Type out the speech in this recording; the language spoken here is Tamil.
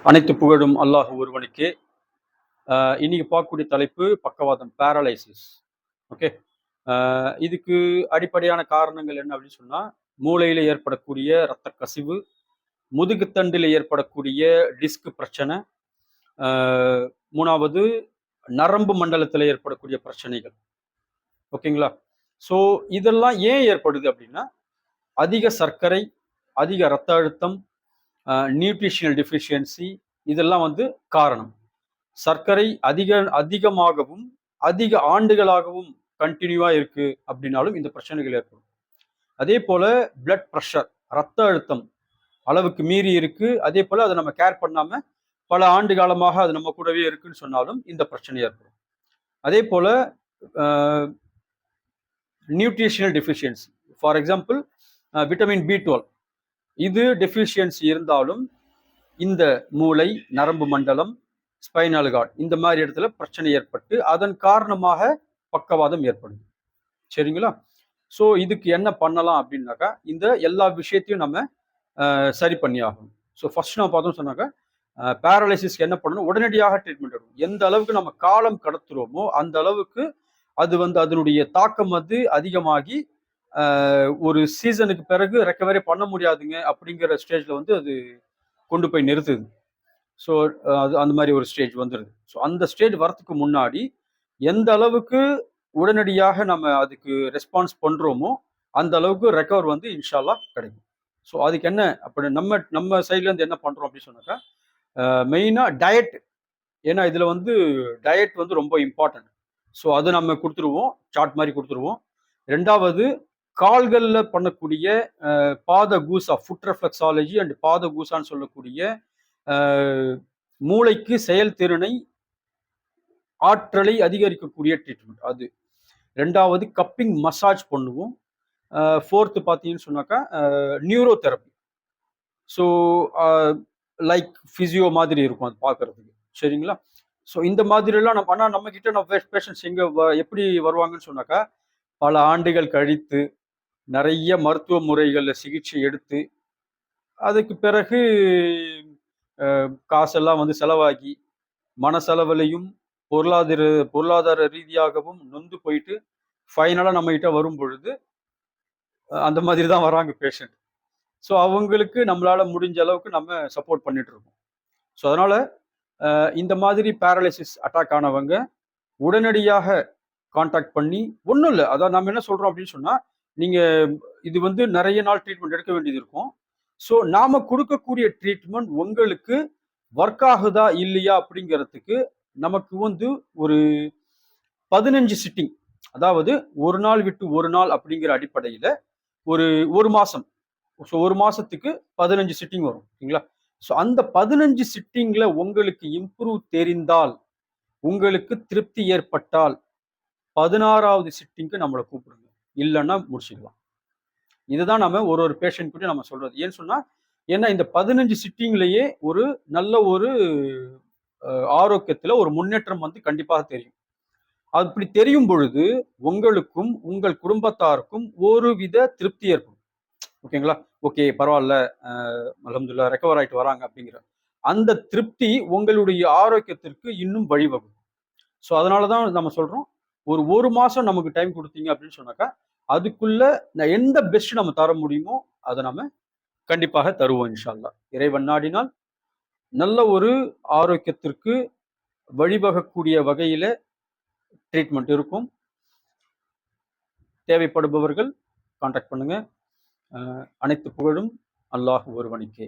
அனைத்து புகழும் அல்லாஹ் ஒருவனுக்கே. இன்னைக்கு பார்க்கக்கூடிய தலைப்பு பக்கவாதம், பேரலைசிஸ். ஓகே. இதுக்கு அடிப்படையான காரணங்கள் என்ன அப்படின்னு சொன்னா, மூளையில ஏற்படக்கூடிய இரத்த கசிவு, முதுகுத்தண்டில் ஏற்படக்கூடிய டிஸ்க் பிரச்சனை, ஆஹ் மூணாவது நரம்பு மண்டலத்தில் ஏற்படக்கூடிய பிரச்சனைகள். ஓகேங்களா? ஸோ இதெல்லாம் ஏன் ஏற்படுது அப்படின்னா, அதிக சர்க்கரை, அதிக இரத்த அழுத்தம், நியூட்ரிஷனல் டெஃபிஷியன்சி, இதெல்லாம் காரணம். சர்க்கரை அதிகமாகவும் அதிக ஆண்டுகளாகவும் கண்டினியூவா இருக்கு அப்படின்னாலும் இந்த பிரச்சனைகள் ஏற்படும். அதே போல பிளட் ப்ரெஷர், ரத்த அழுத்தம் அளவுக்கு மீறி இருக்கு, அதே போல அதை நம்ம கேர் பண்ணாம பல ஆண்டு காலமாக அது நம்ம கூடவே இருக்குன்னு சொன்னாலும் இந்த பிரச்சனை ஏற்படும். அதே போல nutritional deficiency, for example vitamin பி12, இது டெஃபிஷியன்சி இருந்தாலும் இந்த மூளை, நரம்பு மண்டலம், ஸ்பைனல் கார்டு, இந்த மாதிரி இடத்துல பிரச்சனை ஏற்பட்டு அதன் காரணமாக பக்கவாதம் ஏற்படுது. சரிங்களா? ஸோ இதுக்கு என்ன பண்ணலாம் அப்படின்னாக்கா, இந்த எல்லா விஷயத்தையும் நம்ம சரி பண்ணி ஆகணும். ஸோ ஃபர்ஸ்ட் நம்ம பார்த்தோம் சொன்னாக்கா, பேரலைசிஸ்க்கு என்ன பண்ணணும், உடனடியாக ட்ரீட்மெண்ட் எடுக்கணும். எந்த அளவுக்கு நம்ம காலம் கடத்துறோமோ அந்த அளவுக்கு அது அதனுடைய தாக்கம் அதிகமாகி ஒரு சீசனுக்கு பிறகு ரெக்கவரி பண்ண முடியாதுங்க அப்படிங்கிற ஸ்டேஜ்ல அது கொண்டு போய் நிறுத்துது. ஸோ அது அந்த மாதிரி ஒரு ஸ்டேஜ் வந்துடுது. ஸோ அந்த ஸ்டேஜ் வரத்துக்கு முன்னாடி எந்த அளவுக்கு உடனடியாக நம்ம அதுக்கு ரெஸ்பான்ஸ் பண்ணுறோமோ அந்த அளவுக்கு ரெக்கவர் இன்ஷால்லா கிடைக்கும். ஸோ அதுக்கு என்ன அப்படி நம்ம சைட்லேருந்து என்ன பண்ணுறோம் அப்படின்னு சொன்னாக்கா, மெயினாக டயட். ஏன்னா இதில் டயட் ரொம்ப இம்பார்ட்டன்ட். ஸோ அது நம்ம கொடுத்துருவோம், சார்ட் மாதிரி கொடுத்துருவோம். ரெண்டாவது, கால்களில் பண்ணக்கூடிய பாத கூசா, ஃபுட் ரெஃப்ளெக்ஸாலஜி அண்ட் பாத கூசான்னு சொல்லக்கூடிய மூளைக்கு செயல்திறனை, ஆற்றலை அதிகரிக்கக்கூடிய ட்ரீட்மெண்ட் அது. ரெண்டாவது, கப்பிங் மசாஜ் பண்ணுவோம். ஃபோர்த்து பார்த்தீங்கன்னு சொன்னாக்கா neuro therapy. So like physio மாதிரி இருக்கும் அது பார்க்கறதுக்கு. சரிங்களா? ஸோ இந்த மாதிரிலாம் நம்ம கிட்ட பேஷண்ட்ஸ் எப்படி வருவாங்கன்னு சொன்னாக்கா, பல ஆண்டுகள் கழித்து நிறைய மருத்துவ முறைகளில் சிகிச்சை எடுத்து அதுக்கு பிறகு காசெல்லாம் செலவாகி மனசெலவிலையும் பொருளாதார ரீதியாகவும் நொந்து போயிட்டு ஃபைனலாக நம்ம கிட்ட வரும் பொழுது அந்த மாதிரி தான் வராங்க பேஷண்ட். ஸோ அவங்களுக்கு நம்மளால முடிஞ்ச அளவுக்கு நம்ம சப்போர்ட் பண்ணிட்டு இருக்கோம். ஸோ அதனால இந்த மாதிரி பேரலைசிஸ் அட்டாக் ஆனவங்க உடனடியாக கான்டாக்ட் பண்ணி, ஒன்றும் இல்லை, அதான் நம்ம என்ன சொல்றோம் அப்படின்னு சொன்னா, நீங்க இது நிறைய நாள் ட்ரீட்மெண்ட் எடுக்க வேண்டியது இருக்கும். ஸோ நாம கொடுக்கக்கூடிய ட்ரீட்மெண்ட் உங்களுக்கு ஒர்க் ஆகுதா இல்லையா அப்படிங்கிறதுக்கு நமக்கு ஒரு 15 சிட்டிங், அதாவது ஒரு நாள் விட்டு ஒரு நாள் அப்படிங்கிற அடிப்படையில ஒரு மாசம், ஸோ ஒரு மாசத்துக்கு 15 சிட்டிங் வரும். ஓகேங்களா? ஸோ அந்த 15 சிட்டிங்ல உங்களுக்கு இம்ப்ரூவ் தெரிந்தால், உங்களுக்கு திருப்தி ஏற்பட்டால் 16வது சிட்டிங்க்கு நம்மளை கூப்பிடுங்க, இல்லைன்னா முடிச்சுக்கலாம். இதுதான் நம்ம ஒரு பேஷண்ட் கிட்ட நம்ம சொல்றது. ஏன்னு சொன்னா, ஏன்னா இந்த 15 சிட்டிங்லயே ஒரு நல்ல ஒரு ஆரோக்கியத்துல ஒரு முன்னேற்றம் கண்டிப்பாக தெரியும். அப்படி தெரியும் பொழுது உங்களுக்கும் உங்கள் குடும்பத்தாருக்கும் ஒருவித திருப்தி ஏற்படும். ஓகேங்களா? ஓகே, பரவாயில்ல, அல்ஹம்துலில்லாஹ் ரெக்கவர் ஆயிட்டு வராங்க அப்படிங்கிற அந்த திருப்தி உங்களுடைய ஆரோக்கியத்திற்கு இன்னும் வழிவகும். ஸோ அதனாலதான் நம்ம சொல்றோம், ஒரு மாசம் நமக்கு டைம் கொடுத்தீங்க அப்படின்னு சொன்னாக்கா, அதுக்குள்ள எந்த பெஸ்ட் நம்ம தர முடியுமோ அதை நம்ம கண்டிப்பாக தருவோம் இன்ஷா அல்லாஹ். இறைவன் நாடினால் நல்ல ஒரு ஆரோக்கியத்திற்கு வழிவகக்கூடிய வகையில ட்ரீட்மெண்ட் இருக்கும். தேவைப்படுபவர்கள் கான்டாக்ட் பண்ணுங்க. அனைத்து புகழும் அல்லாஹ் ஒருவனுக்கே.